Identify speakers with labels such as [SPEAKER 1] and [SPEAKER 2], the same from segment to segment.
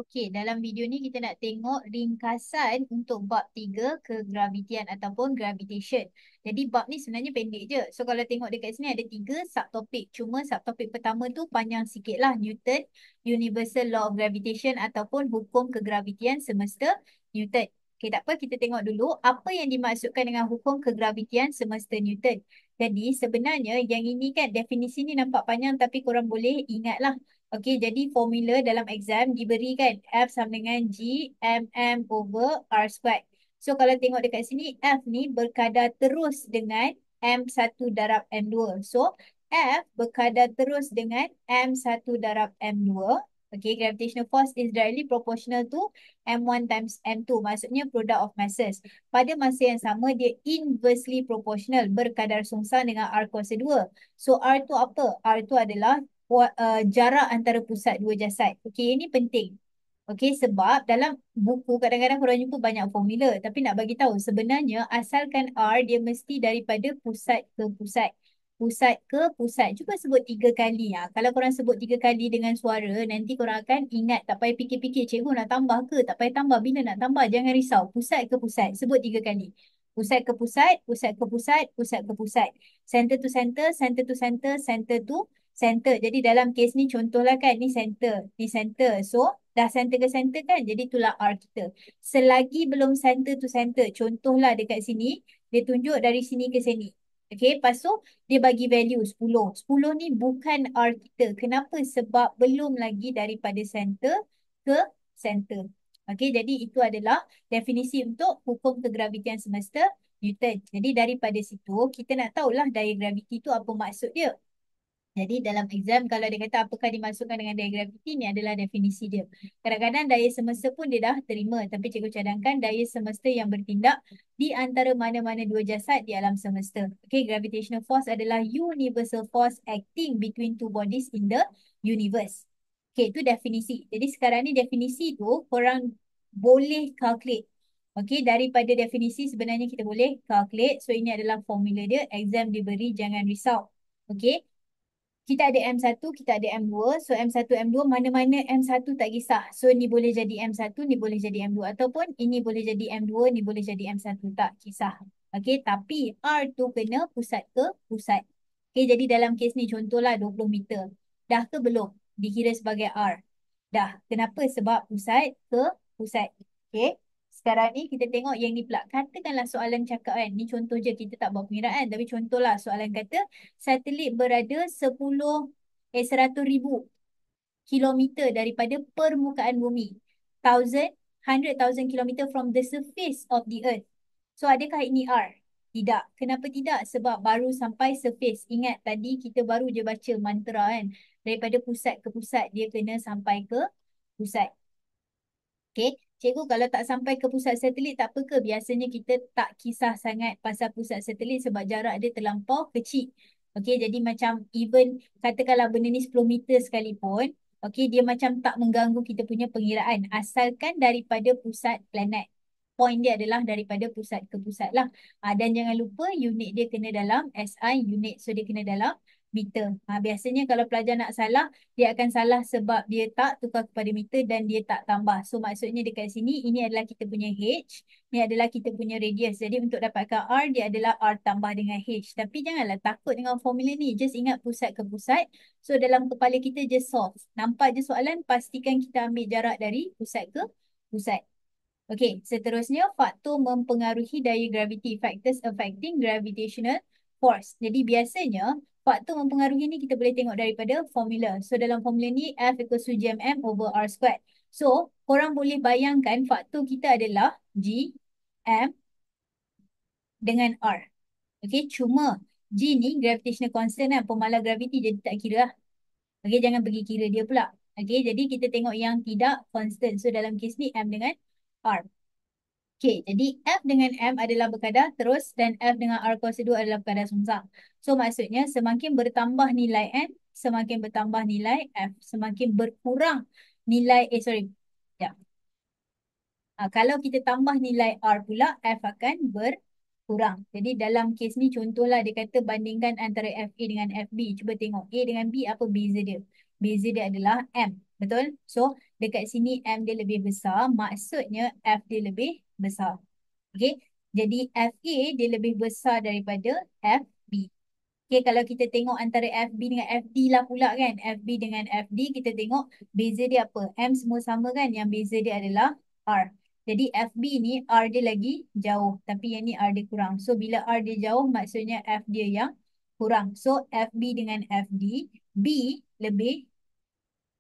[SPEAKER 1] Okey, dalam video ni kita nak tengok ringkasan untuk bab 3 kegravitian ataupun gravitation. Jadi bab ni sebenarnya pendek je. So kalau tengok dekat sini ada 3 subtopik. Cuma subtopik pertama tu panjang sikit lah. Newton, Universal Law of Gravitation ataupun hukum kegravitian semesta Newton. Okey, tak apa, kita tengok dulu apa yang dimaksudkan dengan hukum kegravitian semesta Newton. Jadi sebenarnya yang ini kan definisi ni nampak panjang tapi korang boleh ingatlah. Okey, jadi formula dalam exam diberikan F sama dengan G MM over R squared. So kalau tengok dekat sini, F ni berkadar terus dengan M1 darab M2. So F berkadar terus dengan M1 darab M2. Okay, gravitational force is directly proportional to M1 times M2. Maksudnya product of masses. Pada masa yang sama, dia inversely proportional berkadar sungsang dengan R kuasa 2. So R tu apa? R tu adalah jarak antara pusat dua jasad. Okey, ini penting. Okey, sebab dalam buku kadang-kadang korang jumpa banyak formula. Tapi nak bagi tahu sebenarnya asalkan R dia mesti daripada pusat ke pusat. Pusat ke pusat. Cuba sebut 3 kali. Kalau korang sebut 3 kali dengan suara, nanti korang akan ingat. Tak payah fikir-fikir, cikgu nak tambah ke? Tak payah tambah. Bila nak tambah? Jangan risau. Pusat ke pusat. Sebut 3 kali. Pusat ke pusat, pusat ke pusat, pusat ke pusat. Center to center, center to center, center to center. Jadi dalam kes ni contohlah kan, ni center, ni center. So dah center ke center kan, jadi itulah R kita. Selagi belum center to center, contohlah dekat sini, dia tunjuk dari sini ke sini. Okay, lepas tu dia bagi value 10. 10 ni bukan R kita. Kenapa? Sebab belum lagi daripada center ke center. Okay, jadi itu adalah definisi untuk hukum kegravitian semesta Newton. Jadi daripada situ, kita nak tahulah daya graviti tu apa maksud dia. Jadi dalam exam kalau dia kata apakah dimasukkan dengan daya graviti, ni adalah definisi dia. Kadang-kadang daya semesta pun dia dah terima. Tapi cikgu cadangkan daya semesta yang bertindak di antara mana-mana dua jasad di alam semesta. Okay, gravitational force adalah universal force acting between two bodies in the universe. Okay, itu definisi. Jadi sekarang ni definisi tu korang boleh calculate. Okay, daripada definisi sebenarnya kita boleh calculate. So ini adalah formula dia. Exam diberi, jangan risau. Okay. Kita ada M1, kita ada M2. So M1, M2, mana-mana M1 tak kisah. So ni boleh jadi M1, ni boleh jadi M2. Ataupun ini boleh jadi M2, ni boleh jadi M1. Tak kisah. Okay, tapi R tu kena pusat ke pusat. Okay, jadi dalam kes ni contohlah 20 meter. Dah ke belum? Dikira sebagai R. Dah. Kenapa? Sebab pusat ke pusat. Okay. Sekarang ni kita tengok yang ni pula. Katakanlah soalan cakap kan. Ni contoh je, kita tak buat pengiraan. Tapi contohlah soalan kata satelit berada 100,000 kilometer daripada permukaan bumi. 100,000 kilometer from the surface of the earth. So adakah ini R? Tidak. Kenapa tidak? Sebab baru sampai surface. Ingat tadi kita baru je baca mantra kan. Daripada pusat ke pusat dia kena sampai ke pusat. Okay, cikgu kalau tak sampai ke pusat satelit tak apa ke? Biasanya kita tak kisah sangat pasal pusat satelit sebab jarak dia terlampau kecil. Okay, jadi macam even katakanlah benda ni 10 meter sekalipun, okay, dia macam tak mengganggu kita punya pengiraan asalkan daripada pusat planet. Point dia adalah daripada pusat ke pusat lah. Dan jangan lupa unit dia kena dalam SI unit. So dia kena dalam meter. Biasanya kalau pelajar nak salah, dia akan salah sebab dia tak tukar kepada meter dan dia tak tambah. So maksudnya dekat sini, ini adalah kita punya H. Ini adalah kita punya radius. Jadi untuk dapatkan R, dia adalah R tambah dengan H. Tapi janganlah takut dengan formula ni. Just ingat pusat ke pusat. So dalam kepala kita just solve. Nampak je soalan, pastikan kita ambil jarak dari pusat ke pusat. Okey, seterusnya faktor mempengaruhi daya graviti. Factors affecting gravitational force. Jadi biasanya faktor mempengaruhi ni kita boleh tengok daripada formula. So dalam formula ni F equals to GMM over R squared. So korang boleh bayangkan faktor kita adalah G, M dengan R. Okey, cuma G ni gravitational constant kan, pemalar graviti jadi tak kira lah. Okey, jangan pergi kira dia pula. Okey, jadi kita tengok yang tidak constant. So dalam kes ni M dengan R. Okay, jadi F dengan M adalah berkadar terus dan F dengan R kuasa 2 adalah berkadar sungsang. So maksudnya semakin bertambah nilai M, semakin bertambah nilai F. Semakin berkurang nilai, sekejap. Kalau kita tambah nilai R pula, F akan berkurang. Jadi dalam kes ni contohlah dia kata bandingkan antara FA dengan FB. Cuba tengok A dengan B apa beza dia. Beza dia adalah M. Betul? So, dekat sini M dia lebih besar, maksudnya F dia lebih besar. Okey. Jadi FA dia lebih besar daripada FB. Okay, kalau kita tengok antara FB dengan FD lah pula kan. FB dengan FD kita tengok beza dia apa. M semua sama kan. Yang beza dia adalah R. Jadi FB ni R dia lagi jauh. Tapi yang ni R dia kurang. So bila R dia jauh maksudnya F dia yang kurang. So FB dengan FD. B lebih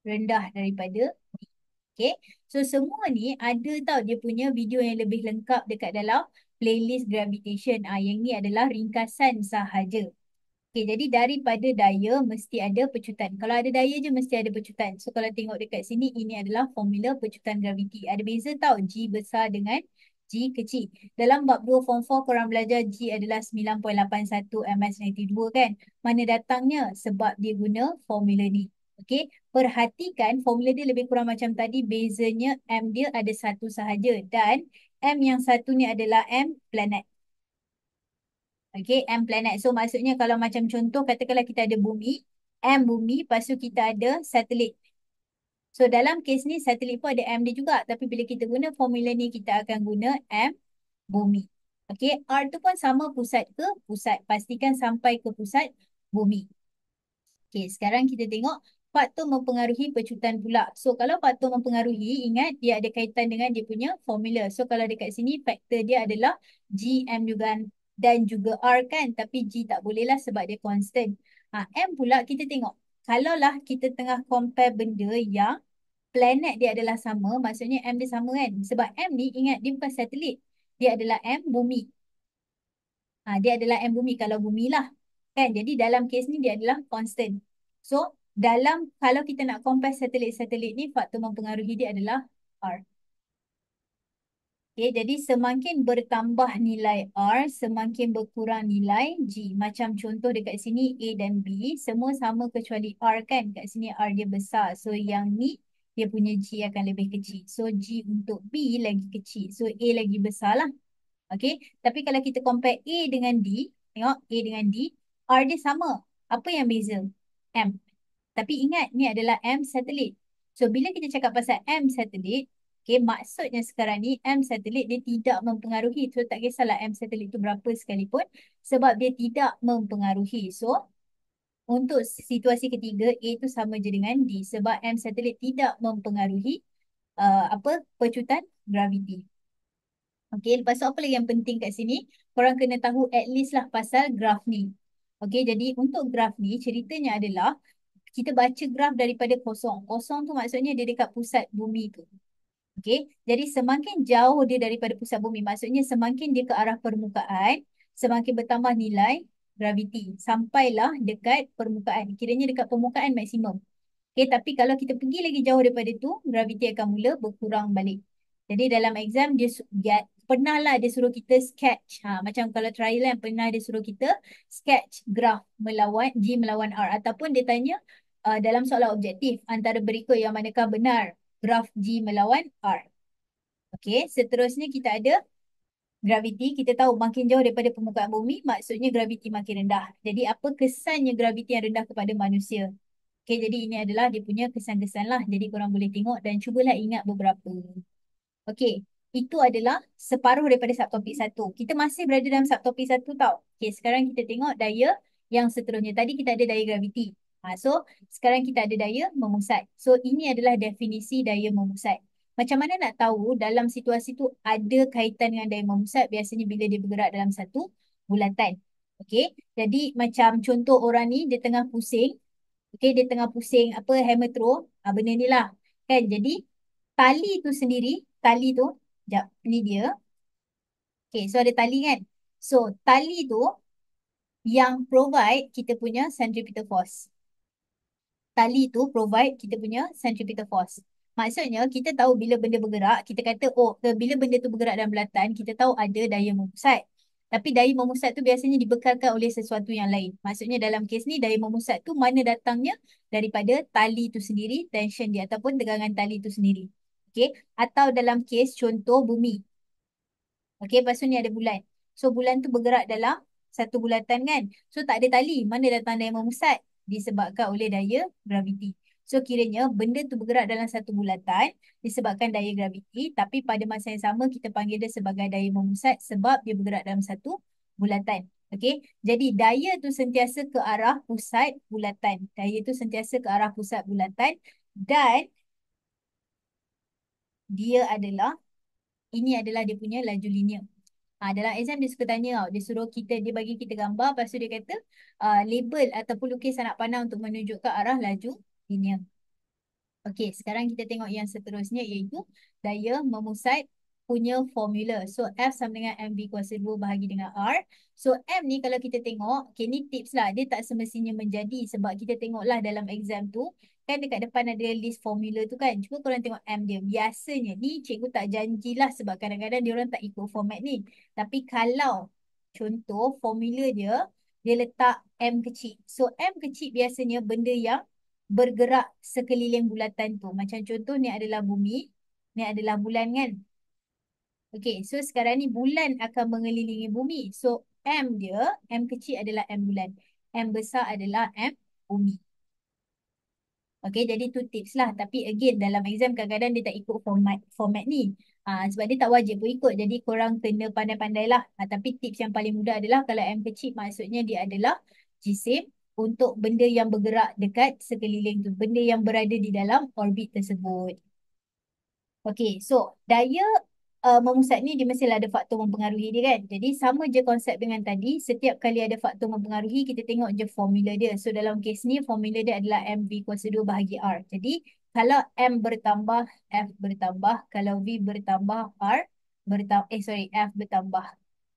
[SPEAKER 1] rendah daripada B. Okay. So semua ni ada tau dia punya video yang lebih lengkap dekat dalam playlist gravitation. Yang ni adalah ringkasan sahaja. Okay, jadi daripada daya mesti ada pecutan. Kalau ada daya je mesti ada pecutan. So kalau tengok dekat sini ini adalah formula pecutan graviti. Ada beza tau G besar dengan G kecil. Dalam bab 2 form 4 korang belajar G adalah 9.81 ms92 kan. Mana datangnya? Sebab dia guna formula ni. Okay, perhatikan formula dia lebih kurang macam tadi. Bezanya M dia ada satu sahaja. Dan M yang satu ni adalah M planet. Okay, M planet. So maksudnya kalau macam contoh katakanlah kita ada bumi, M bumi, lepas tu kita ada satelit. So dalam kes ni satelit pun ada M dia juga. Tapi bila kita guna formula ni kita akan guna M bumi. Okay, R tu pun sama pusat ke pusat. Pastikan sampai ke pusat bumi. Okay, sekarang kita tengok faktor mempengaruhi pecutan pula. So kalau faktor mempengaruhi, ingat dia ada kaitan dengan dia punya formula. So kalau dekat sini faktor dia adalah G, M juga dan juga R kan. Tapi G tak boleh lah sebab dia constant. M pula kita tengok. Kalaulah kita tengah compare benda yang planet dia adalah sama, maksudnya M dia sama kan. Sebab M ni ingat dia bukan satelit. Dia adalah M bumi. Dia adalah M bumi kalau bumi lah. Kan? Jadi dalam kes ni dia adalah constant. So, dalam kalau kita nak compare satelit-satelit ni, faktor mempengaruhi dia adalah R. Okay, jadi semakin bertambah nilai R, semakin berkurang nilai G. Macam contoh dekat sini A dan B, semua sama kecuali R kan. Kat sini R dia besar. So, yang ni dia punya G akan lebih kecil. So, G untuk B lagi kecil. So, A lagi besar lah. Okay. Tapi kalau kita compare A dengan D, tengok A dengan D, R dia sama. Apa yang beza? M. Tapi ingat ni adalah M satelit. So bila kita cakap pasal M satelit, okay, maksudnya sekarang ni M satelit dia tidak mempengaruhi. So tak kisahlah M satelit tu berapa sekalipun sebab dia tidak mempengaruhi. So untuk situasi ketiga A tu sama je dengan D sebab M satelit tidak mempengaruhi pecutan graviti. Okey, lepas tu apa lagi yang penting kat sini? Korang kena tahu at least lah pasal graf ni. Okey, jadi untuk graf ni ceritanya adalah kita baca graf daripada kosong. Kosong tu maksudnya dia dekat pusat bumi tu. Okey, jadi semakin jauh dia daripada pusat bumi, maksudnya semakin dia ke arah permukaan, semakin bertambah nilai graviti. Sampailah dekat permukaan. Kiranya dekat permukaan maksimum. Okey, tapi kalau kita pergi lagi jauh daripada tu, graviti akan mula berkurang balik. Jadi dalam exam dia pernah lah dia suruh kita sketch. Macam kalau trial yang pernah dia suruh kita sketch graf melawan G melawan R. Ataupun dia tanya dalam soalan objektif antara berikut yang manakah benar graf G melawan R. Okey, seterusnya kita ada graviti. Kita tahu makin jauh daripada permukaan bumi maksudnya graviti makin rendah. Jadi apa kesannya graviti yang rendah kepada manusia? Okey, jadi ini adalah dia punya kesan-kesan lah. Jadi korang boleh tengok dan cubalah ingat beberapa. Okey, itu adalah separuh daripada subtopik satu. Kita masih berada dalam subtopik satu tau. Okey, sekarang kita tengok daya yang seterusnya. Tadi kita ada daya graviti. So, sekarang kita ada daya memusat. So, ini adalah definisi daya memusat. Macam mana nak tahu dalam situasi tu ada kaitan dengan daya memusat? Biasanya bila dia bergerak dalam satu bulatan. Okey, jadi macam contoh orang ni dia tengah pusing. Okey, dia tengah pusing apa hammer throw. Benda ni lah. Kan? Jadi tali tu sendiri, tali tu, sekejap, ni dia. Okay, so ada tali kan? So, tali tu yang provide kita punya centripetal force. Tali tu provide kita punya centripetal force. Maksudnya, kita tahu bila benda bergerak, kita kata, bila benda tu bergerak dalam bulatan, kita tahu ada daya memusat. Tapi daya memusat tu biasanya dibekalkan oleh sesuatu yang lain. Maksudnya dalam kes ni, daya memusat tu mana datangnya? Daripada tali tu sendiri, tension dia ataupun tegangan tali tu sendiri. Okay? Atau dalam kes contoh bumi. Okay, lepas tu ni ada bulan. So, bulan tu bergerak dalam satu bulatan kan. So, tak ada tali. Mana datang daya memusat? Disebabkan oleh daya graviti. So kiranya benda tu bergerak dalam satu bulatan disebabkan daya graviti, tapi pada masa yang sama kita panggil dia sebagai daya memusat sebab dia bergerak dalam satu bulatan. Okey, jadi daya tu sentiasa ke arah pusat bulatan. Daya tu sentiasa ke arah pusat bulatan dan dia adalah, ini adalah dia punya laju linear. Dalam exam dia suka tanya tau. Dia suruh kita, dia bagi kita gambar. Lepas tu dia kata label ataupun lukis anak panah untuk menunjuk ke arah laju linear. Okey, sekarang kita tengok yang seterusnya iaitu daya memusat punya formula. So, F sama dengan mv kuasa 2 bahagi dengan R. So, M ni kalau kita tengok, okay, ni tips lah. Dia tak semestinya menjadi sebab kita tengoklah dalam exam tu, kan dekat depan ada list formula tu kan. Cuba korang tengok M dia. Biasanya ni cikgu tak janjilah sebab kadang-kadang dia orang tak ikut format ni. Tapi kalau contoh formula dia, dia letak M kecil. So, M kecil biasanya benda yang bergerak sekeliling bulatan tu. Macam contoh ni adalah bumi, ni adalah bulan kan. Okey, so sekarang ni bulan akan mengelilingi bumi. So M dia, M kecil adalah M bulan. M besar adalah M bumi. Okey, jadi tu tips lah. Tapi again, dalam exam kadang-kadang dia tak ikut format ni. Sebab dia tak wajib pun ikut. Jadi korang kena pandai-pandai lah. Tapi tips yang paling mudah adalah kalau M kecil maksudnya dia adalah jisim untuk benda yang bergerak dekat sekeliling tu. Benda yang berada di dalam orbit tersebut. Okey, so daya memusat ni dia mestilah ada faktor mempengaruhi dia kan. Jadi sama je konsep dengan tadi. Setiap kali ada faktor mempengaruhi, kita tengok je formula dia. So dalam kes ni, formula dia adalah mv kuasa 2 bahagi R. Jadi kalau M bertambah, F bertambah. Kalau V bertambah, R bertambah. F bertambah.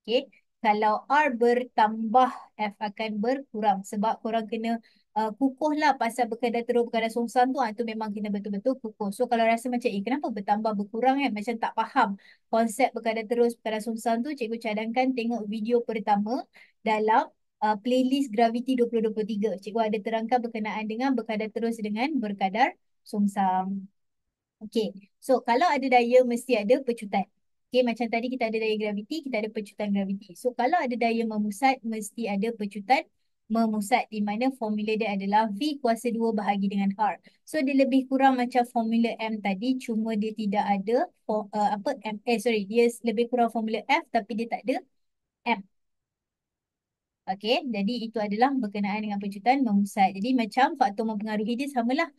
[SPEAKER 1] Okay. Kalau R bertambah, F akan berkurang. Sebab korang kena kukuh lah pasal berkadar terus berkadar sungsang tu. Itu memang kena betul-betul kukuh. So kalau rasa macam, kenapa bertambah berkurang kan? Macam tak faham konsep berkadar terus berkadar sungsang tu. Cikgu cadangkan tengok video pertama dalam playlist Gravity 2023. Cikgu ada terangkan berkenaan dengan berkadar terus dengan berkadar sungsang. Okey, so kalau ada daya mesti ada pecutan. Okey, macam tadi kita ada daya graviti, kita ada pecutan graviti. So kalau ada daya memusat, mesti ada pecutan memusat di mana formula dia adalah V kuasa 2 bahagi dengan R. So dia lebih kurang macam formula M tadi, cuma dia tidak ada dia lebih kurang formula F tapi dia tak ada M. Okey, jadi itu adalah berkenaan dengan pecutan memusat. Jadi macam faktor mempengaruhi dia samalah.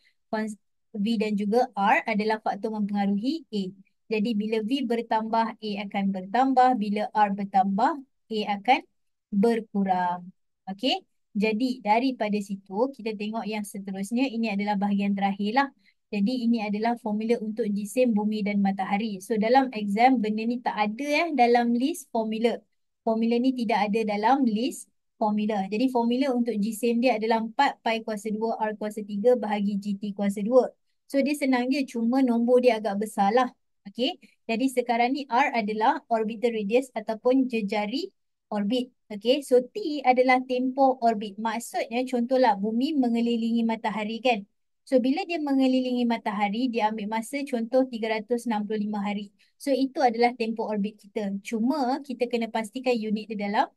[SPEAKER 1] V dan juga R adalah faktor mempengaruhi A. Jadi bila V bertambah, A akan bertambah. Bila R bertambah, A akan berkurang. Okey, jadi daripada situ kita tengok yang seterusnya. Ini adalah bahagian terakhir lah. Jadi ini adalah formula untuk jisim bumi dan matahari. So dalam exam benda ni tak ada dalam list formula. Formula ni tidak ada dalam list formula. Jadi formula untuk jisim dia adalah 4 pi kuasa 2 R kuasa 3 bahagi GT kuasa 2. So dia senang je, cuma nombor dia agak besar lah. Okey. Jadi sekarang ni R adalah orbital radius ataupun jejari orbit. Okey. So T adalah tempoh orbit. Maksudnya contohlah bumi mengelilingi matahari kan. So bila dia mengelilingi matahari, dia ambil masa contoh 365 hari. So itu adalah tempoh orbit kita. Cuma kita kena pastikan unit dia dalam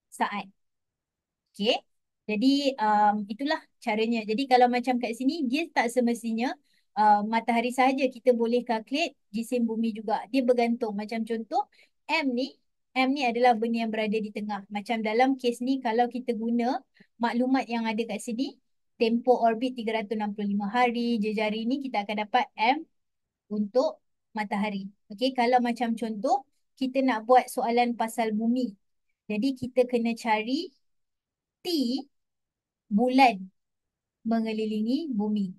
[SPEAKER 1] saat. Okey. Jadi itulah caranya. Jadi kalau macam kat sini, dia tak semestinya matahari sahaja kita boleh calculate jisim bumi juga. Dia bergantung. Macam contoh M ni adalah benda yang berada di tengah. Macam dalam kes ni kalau kita guna maklumat yang ada kat sini, tempoh orbit 365 hari, jejari ni kita akan dapat M untuk matahari. Okey, kalau macam contoh kita nak buat soalan pasal bumi. Jadi kita kena cari T bulan mengelilingi bumi.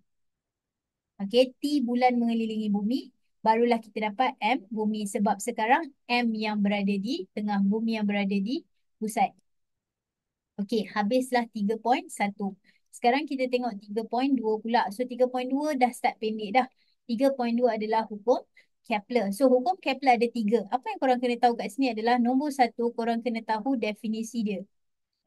[SPEAKER 1] Okey, T bulan mengelilingi bumi, barulah kita dapat M bumi sebab sekarang M yang berada di tengah, bumi yang berada di pusat. Okey, habislah 3.1. Sekarang kita tengok 3.2 pula. So 3.2 dah start pendek dah. 3.2 adalah hukum Kepler. So hukum Kepler ada 3. Apa yang korang kena tahu kat sini adalah nombor 1, korang kena tahu definisi dia.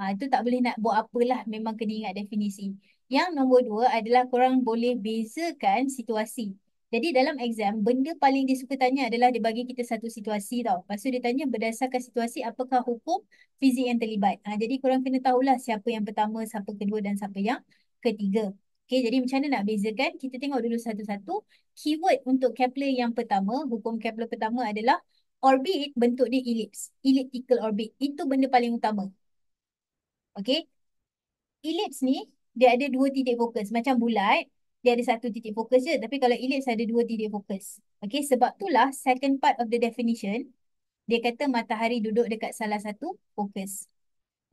[SPEAKER 1] Itu tak boleh nak buat apalah, memang kena ingat definisi. Yang nombor 2 adalah korang boleh bezakan situasi. Jadi dalam exam, benda paling dia suka tanya adalah dia bagi kita satu situasi tau. Lepas tu dia tanya berdasarkan situasi apakah hukum fizik yang terlibat. Jadi korang kena tahulah siapa yang pertama, siapa kedua dan siapa yang ketiga. Okay, jadi macam mana nak bezakan? Kita tengok dulu satu-satu. Keyword untuk Kepler yang pertama, hukum Kepler pertama adalah orbit bentuk dia ellipse. Elliptical orbit. Itu benda paling utama. Okay, ellipse ni dia ada dua titik fokus. Macam bulat, dia ada satu titik fokus je. Tapi kalau ellipse ada dua titik fokus. Okay, sebab itulah second part of the definition, dia kata matahari duduk dekat salah satu fokus.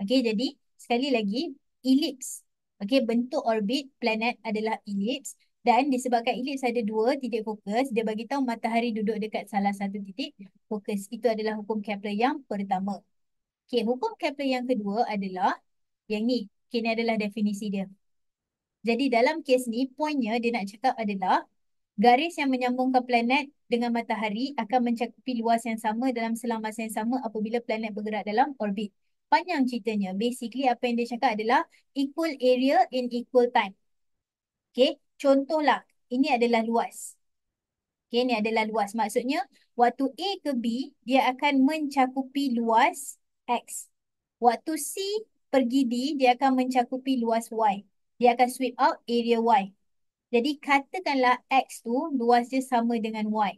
[SPEAKER 1] Okay, jadi sekali lagi, ellipse. Okay, bentuk orbit planet adalah ellipse. Dan disebabkan ellipse ada dua titik fokus, dia bagi tahu matahari duduk dekat salah satu titik fokus. Itu adalah hukum Kepler yang pertama. Okay, hukum Kepler yang kedua adalah yang ni. Okay, ni adalah definisi dia. Jadi dalam kes ni, poinnya dia nak cakap adalah garis yang menyambungkan planet dengan matahari akan mencakupi luas yang sama dalam selang masa yang sama apabila planet bergerak dalam orbit. Panjang ceritanya. Basically apa yang dia cakap adalah equal area in equal time. Okay. Contohlah. Ini adalah luas. Okay. Ini adalah luas. Maksudnya waktu A ke B dia akan mencakupi luas X. Waktu C pergi D dia akan mencakupi luas Y. Dia akan sweep out area Y. Jadi katakanlah X tu luas dia sama dengan Y.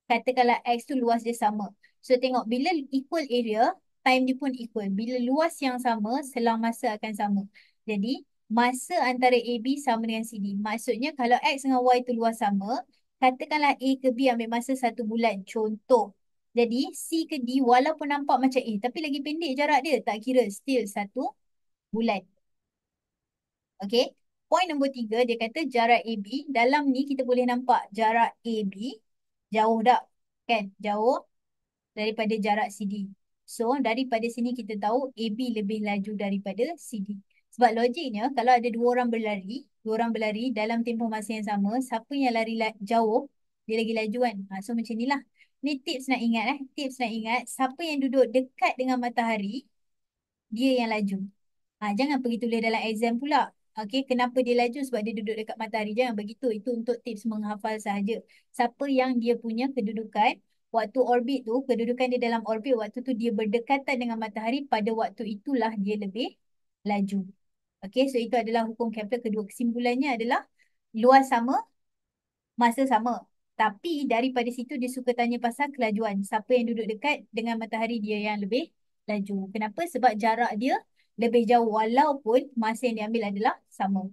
[SPEAKER 1] Katakanlah X tu luas dia sama. So tengok bila equal area, time dia pun equal. Bila luas yang sama, selang masa akan sama. Jadi masa antara AB sama dengan CD. Maksudnya kalau X dengan Y tu luas sama, katakanlah A ke B ambil masa 1 bulan. Contoh. Jadi C ke D walaupun nampak macam A, tapi lagi pendek jarak dia. Tak kira, still 1 bulan. Okay. Point nombor 3, dia kata jarak AB. Dalam ni kita boleh nampak jarak AB jauh tak? Kan? Jauh daripada jarak CD. So, daripada sini kita tahu AB lebih laju daripada CD. Sebab logiknya, kalau ada dua orang berlari dalam tempoh masa yang sama, siapa yang lari jauh, dia lagi laju kan? So, macam inilah. Ni tips nak ingat. Tips nak ingat, siapa yang duduk dekat dengan matahari, dia yang laju. Jangan pergi tulis dalam exam pula. Okey, kenapa dia laju? Sebab dia duduk dekat matahari. Jangan begitu. Itu untuk tips menghafal sahaja. Siapa yang dia punya kedudukan, waktu orbit tu, kedudukan dia dalam orbit, waktu tu dia berdekatan dengan matahari, pada waktu itulah dia lebih laju. Okey, so itu adalah hukum Kepler kedua. Kesimpulannya adalah luas sama, masa sama. Tapi daripada situ dia suka tanya pasal kelajuan. Siapa yang duduk dekat dengan matahari dia yang lebih laju. Kenapa? Sebab jarak dia lebih jauh walaupun masa yang diambil adalah sama.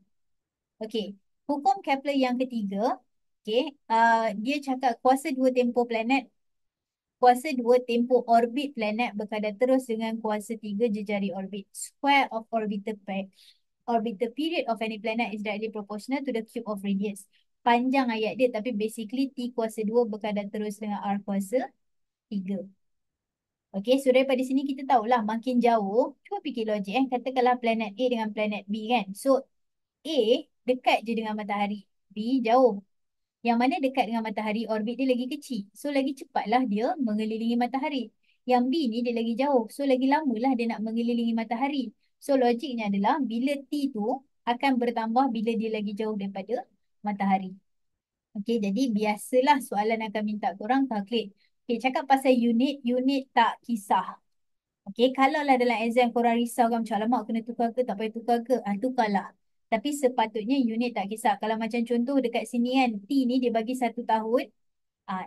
[SPEAKER 1] Okey. Hukum Kepler yang ketiga. Okey. Dia cakap kuasa dua tempoh planet. Kuasa dua tempoh orbit planet berkadar terus dengan kuasa tiga jejari orbit. Square of orbital period of any planet is directly proportional to the cube of radius. Panjang ayat dia tapi basically T kuasa 2 berkadar terus dengan R kuasa 3. Okey, so daripada sini kita tahulah makin jauh, cuba fikir logik katakanlah planet A dengan planet B kan. So A dekat je dengan matahari, B jauh. Yang mana dekat dengan matahari orbit dia lagi kecil. So lagi cepatlah dia mengelilingi matahari. Yang B ni dia lagi jauh. So lagi lamalah dia nak mengelilingi matahari. So logiknya adalah bila T tu akan bertambah bila dia lagi jauh daripada matahari. Okey, jadi biasalah soalan akan minta korang calculate. Okey, cakap pasal unit, unit tak kisah. Okey, kalaulah dalam exam korang risau kan macam alamak kena tukar ke tak payah tukar ke, tukarlah. Tapi sepatutnya unit tak kisah. Kalau macam contoh dekat sini kan, T ni dia bagi 1 tahun.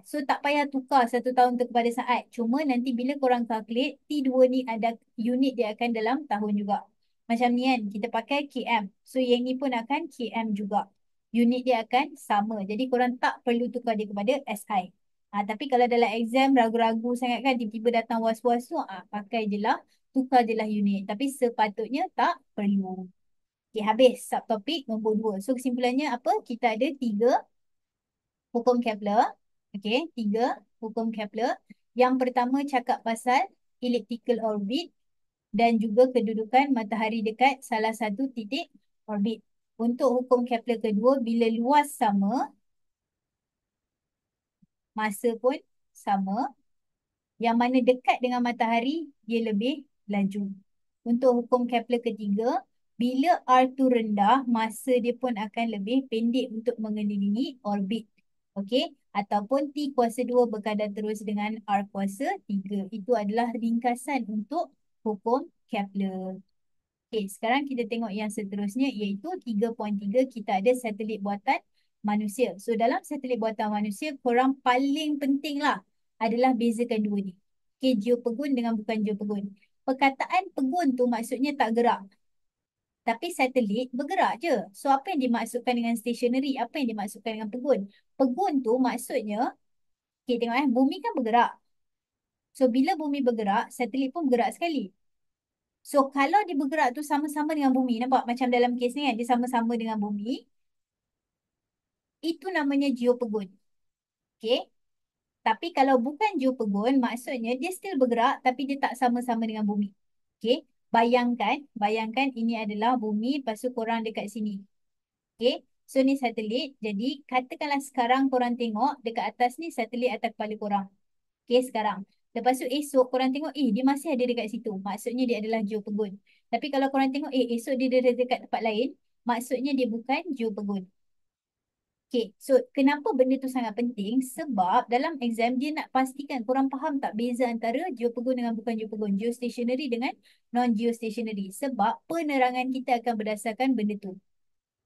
[SPEAKER 1] So tak payah tukar 1 tahun tu kepada saat. Cuma nanti bila korang calculate, T2 ni ada unit dia akan dalam tahun juga. Macam ni kan, kita pakai km. So yang ni pun akan km juga. Unit dia akan sama. Jadi korang tak perlu tukar dia kepada SI. Tapi kalau dalam exam ragu-ragu sangat kan, tiba-tiba datang was-was tu, pakai je lah, tukar je lah unit. Tapi sepatutnya tak perlu. Okay, habis subtopik nombor 2. So kesimpulannya apa? Kita ada 3 hukum Kepler. Okey, 3 hukum Kepler. Yang pertama cakap pasal elliptical orbit dan juga kedudukan matahari dekat salah satu titik orbit. Untuk hukum Kepler kedua, bila luas sama, masa pun sama. Yang mana dekat dengan matahari, dia lebih laju. Untuk hukum Kepler ketiga, bila R tu rendah, masa dia pun akan lebih pendek untuk mengelilingi orbit. Okey, ataupun T kuasa 2 berkadar terus dengan R kuasa 3. Itu adalah ringkasan untuk hukum Kepler. Okey, sekarang kita tengok yang seterusnya iaitu 3.3 kita ada satelit buatan manusia. So dalam satelit buatan manusia, korang paling penting lah adalah bezakan dua ni. Okey, geopegun dengan bukan geopegun. Perkataan pegun tu maksudnya tak gerak. Tapi satelit bergerak je. So apa yang dimaksudkan dengan stationary? Apa yang dimaksudkan dengan pegun? Pegun tu maksudnya, okey tengok bumi kan bergerak. So bila bumi bergerak, satelit pun bergerak sekali. So kalau dia bergerak tu sama-sama dengan bumi, nampak macam dalam kes ni kan, dia sama-sama dengan bumi, itu namanya geopegun. Okay. Tapi kalau bukan geopegun, maksudnya dia still bergerak tapi dia tak sama-sama dengan bumi. Okay. Bayangkan ini adalah bumi, lepas tu korang dekat sini. Okay. So ni satelit. Jadi katakanlah sekarang korang tengok dekat atas ni satelit atas kepala korang. Okay, sekarang. Lepas tu esok korang tengok, dia masih ada dekat situ. Maksudnya dia adalah geopegun. Tapi kalau korang tengok, esok dia ada dekat tempat lain, maksudnya dia bukan geopegun. Okay, so kenapa benda tu sangat penting? Sebab dalam exam dia nak pastikan korang faham tak beza antara geopegun dengan bukan geopegun, geostationary dengan non-geostationary. Sebab penerangan kita akan berdasarkan benda tu.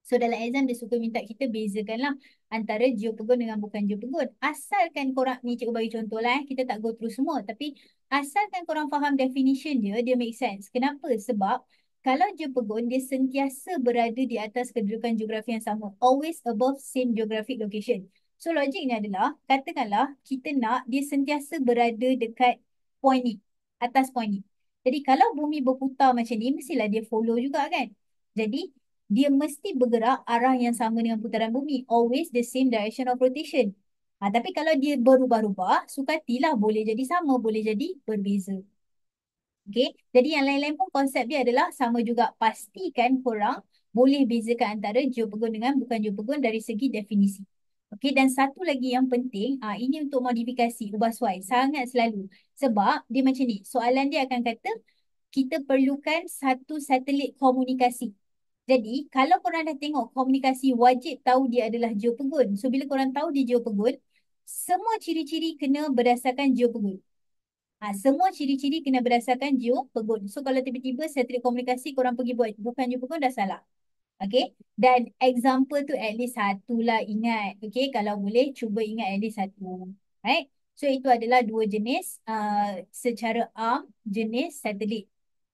[SPEAKER 1] So dalam exam dia suka minta kita bezakanlah antara geopegun dengan bukan geopegun. Asalkan korang, ni cikgu bagi contoh lah kita tak go through semua. Tapi asalkan korang faham definition dia make sense. Kenapa? Sebab kalau geopegun dia sentiasa berada di atas kedudukan geografi yang sama. Always above same geographic location. So logiknya adalah, katakanlah kita nak dia sentiasa berada dekat point ni. Atas point ni. Jadi kalau bumi berputar macam ni, mestilah dia follow juga kan? Jadi dia mesti bergerak arah yang sama dengan putaran bumi. Always the same direction of rotation. Tapi kalau dia berubah-ubah, sukatilah boleh jadi sama, boleh jadi berbeza. Okay. Jadi yang lain-lain pun konsep dia adalah sama juga. Pastikan korang boleh bezakan antara geopegun dengan bukan geopegun dari segi definisi. Okay. Dan satu lagi yang penting, ini untuk modifikasi, ubah suai. Sangat selalu. Sebab dia macam ni. Soalan dia akan kata, kita perlukan satu satelit komunikasi. Jadi, kalau korang dah tengok komunikasi, wajib tahu dia adalah geopegun. So, bila korang tahu dia geopegun, semua ciri-ciri kena berdasarkan geopegun. Semua ciri-ciri kena berdasarkan geopegun. So, kalau tiba-tiba satelit komunikasi korang pergi buat bukan geopegun, dah salah. Okay. Dan example tu at least satu lah ingat. Okay. Kalau boleh, cuba ingat at least satu. Right. So, itu adalah dua jenis secara arm jenis satelit.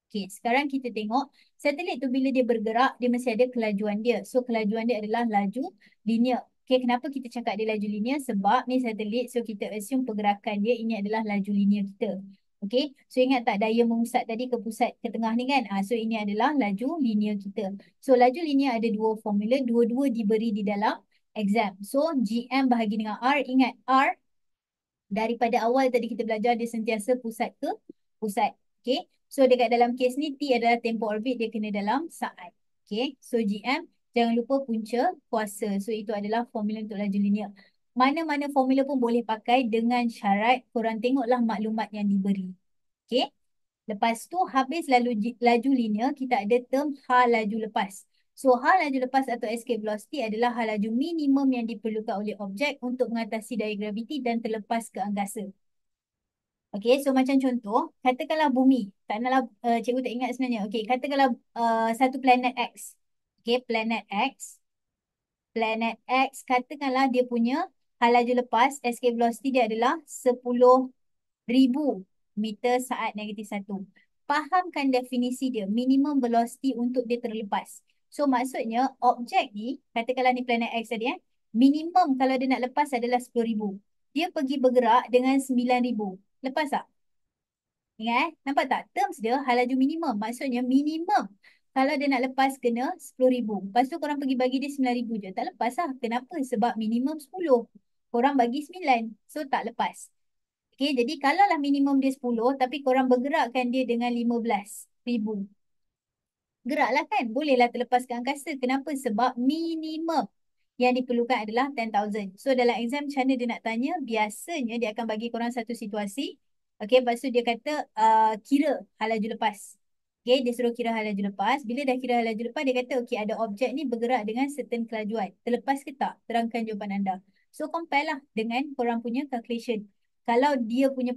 [SPEAKER 1] Okay, sekarang kita tengok satelit tu bila dia bergerak, dia mesti ada kelajuan dia. So, kelajuan dia adalah laju linear. Okay, kenapa kita cakap dia laju linear? Sebab ni satelit, so kita assume pergerakan dia, ini adalah laju linear kita. Okay, so ingat tak daya memusat tadi ke pusat ke tengah ni kan? So, ini adalah laju linear kita. So, laju linear ada dua formula, dua-dua diberi di dalam exam. So, GM bahagi dengan R, ingat R daripada awal tadi kita belajar dia sentiasa pusat ke pusat. Okay. So dekat dalam kes ni T adalah tempo orbit, dia kena dalam saat. Okay. So GM jangan lupa punca kuasa. So itu adalah formula untuk laju linear. Mana-mana formula pun boleh pakai dengan syarat korang tengoklah maklumat yang diberi. Okay. Lepas tu habis laju linear, kita ada term H laju lepas. So H laju lepas atau escape velocity adalah H laju minimum yang diperlukan oleh objek untuk mengatasi daya graviti dan terlepas ke angkasa. Okay, so macam contoh, katakanlah bumi. Tak naklah, cikgu tak ingat sebenarnya. Okay, katakanlah satu planet X. Okay, planet X. Planet X, katakanlah dia punya H laju lepas, escape velocity dia adalah 10,000 meter saat -1. Fahamkan definisi dia, minimum velocity untuk dia terlepas. So maksudnya objek ni, katakanlah ni planet X tadi minimum kalau dia nak lepas adalah 10,000. Dia pergi bergerak dengan 9,000. Lepas tak? Ingat nampak tak? Terms dia hal laju minimum. Maksudnya minimum kalau dia nak lepas kena 10,000. Lepas tu korang pergi bagi dia 9,000 je. Tak lepas lah. Kenapa? Sebab minimum 10. Korang bagi 9. So tak lepas. Okay, jadi kalaulah minimum dia 10 tapi korang bergerakkan dia dengan 15,000. Geraklah kan? Bolehlah terlepas ke angkasa. Kenapa? Sebab minimum yang diperlukan adalah 10,000. So dalam exam macam mana dia nak tanya? Biasanya dia akan bagi korang satu situasi. Okay, lepas tu dia kata kira hal laju lepas. Okay, dia suruh kira hal laju lepas. Bila dah kira hal laju lepas, dia kata okay ada objek ni bergerak dengan certain kelajuan. Terlepas ke tak? Terangkan jawapan anda. So compare lah dengan korang punya calculation. Kalau dia punya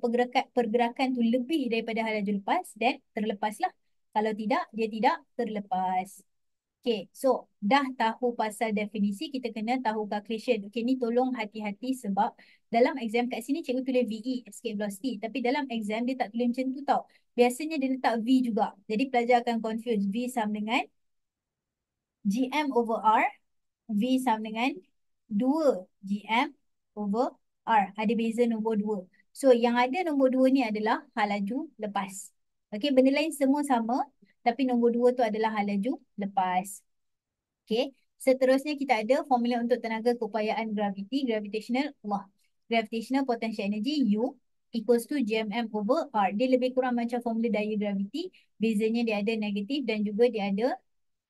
[SPEAKER 1] pergerakan tu lebih daripada hal laju lepas, then terlepas lah. Kalau tidak, dia tidak terlepas. Okay, so dah tahu pasal definisi, kita kena tahu calculation. Okay, ni tolong hati-hati sebab dalam exam kat sini cikgu tulis VE, escape velocity. Tapi dalam exam dia tak tulis macam tu tau. Biasanya dia letak V juga. Jadi pelajar akan confuse. V sama dengan GM over R. V sama dengan 2 GM over R. Ada beza nombor 2. So yang ada nombor 2 ni adalah hal laju lepas. Okay, benda lain semua sama. Tapi nombor 2 tu adalah hal laju lepas. Okay. Seterusnya kita ada formula untuk tenaga keupayaan graviti, gravitational potential energy U equals to GMM over R. Dia lebih kurang macam formula daya graviti. Bezanya dia ada negatif dan juga dia ada,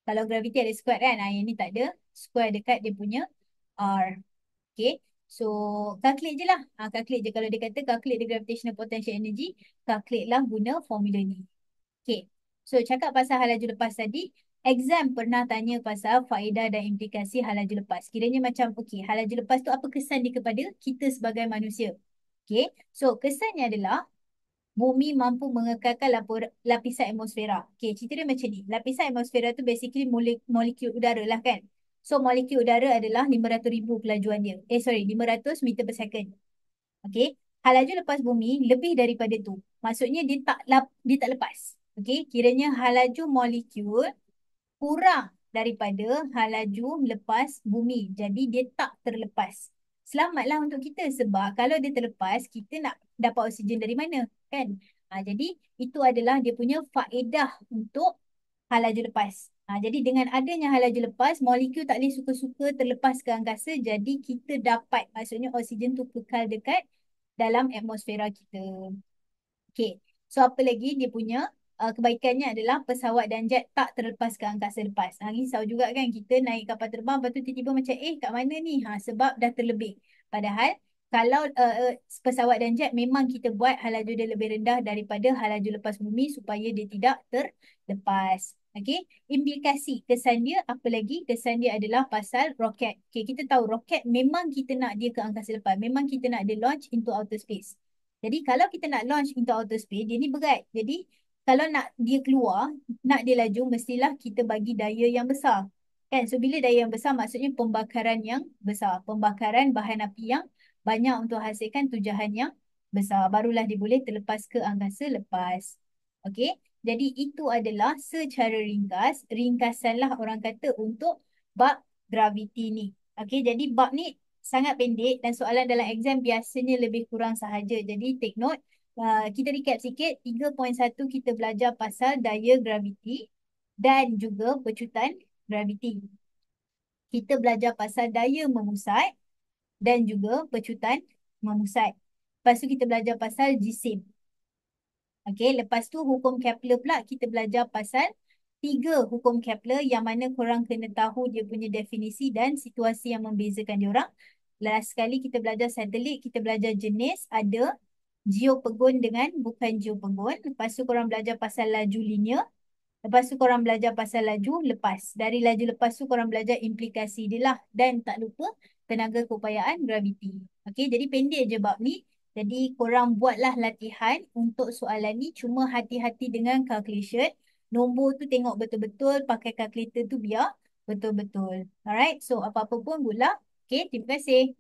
[SPEAKER 1] kalau graviti ada square kan, yang ni tak ada square dekat dia punya R. Okay. So, calculate je lah. Calculate je. Kalau dia kata calculate the gravitational potential energy, calculate lah guna formula ni. Okay. So, cakap pasal hal laju lepas tadi, exam pernah tanya pasal faedah dan implikasi hal laju lepas. Kiranya macam, okay, hal laju lepas tu apa kesan dia kepada kita sebagai manusia? Okay. So, kesannya adalah bumi mampu mengekalkan lapisan atmosfera. Okay, cerita dia macam ni. Lapisan atmosfera tu basically molekul udara lah kan. So, molekul udara adalah 500,000 kelajuan dia. 500 meter per second. Okey, hal laju lepas bumi lebih daripada tu. Maksudnya dia tak lepas. Okey, kiranya hal laju molekul kurang daripada hal laju lepas bumi. Jadi dia tak terlepas. Selamatlah untuk kita sebab kalau dia terlepas, kita nak dapat oksigen dari mana? Kan? Jadi itu adalah dia punya faedah untuk hal laju lepas. Jadi dengan adanya hal laju lepas, molekul tak boleh suka-suka terlepas ke angkasa. Jadi kita dapat, maksudnya oksigen tu kekal dekat dalam atmosfera kita. Okay. So apa lagi dia punya kebaikannya adalah pesawat dan jet tak terlepas ke angkasa lepas. Risau juga kan kita naik kapal terbang lepas tu tiba-tiba macam kat mana ni? Sebab dah terlebih. Padahal kalau pesawat dan jet memang kita buat hal laju dia lebih rendah daripada hal laju lepas bumi supaya dia tidak terlepas. Okay. Implikasi kesan dia apa lagi? Kesan dia adalah pasal roket. Okay, kita tahu roket memang kita nak dia ke angkasa lepas. Memang kita nak dia launch into outer space. Jadi kalau kita nak launch into outer space, dia ni berat. Jadi kalau nak dia keluar, nak dia laju, mestilah kita bagi daya yang besar. Kan? So bila daya yang besar, maksudnya pembakaran yang besar. Pembakaran bahan api yang banyak untuk hasilkan tujahan yang besar. Barulah dia boleh terlepas ke angkasa lepas. Okey? Jadi itu adalah secara ringkas, ringkasanlah orang kata untuk bab graviti ni. Okey, jadi bab ni sangat pendek dan soalan dalam exam biasanya lebih kurang sahaja. Jadi take note. Kita recap sikit. 3.1 kita belajar pasal daya graviti dan juga pecutan graviti. Kita belajar pasal daya memusat dan juga pecutan memusat. Lepas tu kita belajar pasal jisim. Okey, lepas tu hukum Kepler pula kita belajar pasal 3 hukum Kepler yang mana korang kena tahu dia punya definisi dan situasi yang membezakan diorang. Last sekali kita belajar satelit, kita belajar jenis, ada geopegon dengan bukan geopegon. Lepas tu korang belajar pasal laju linear. Lepas tu korang belajar pasal laju lepas. Dari laju lepas tu korang belajar implikasi dia lah. Dan tak lupa tenaga keupayaan graviti. Okey, jadi pendek je bab ni. Jadi korang buatlah latihan untuk soalan ni. Cuma hati-hati dengan calculation. Nombor tu tengok betul-betul. Pakai calculator tu biar betul-betul. Alright, so apa-apa pun good luck. Okay, terima kasih.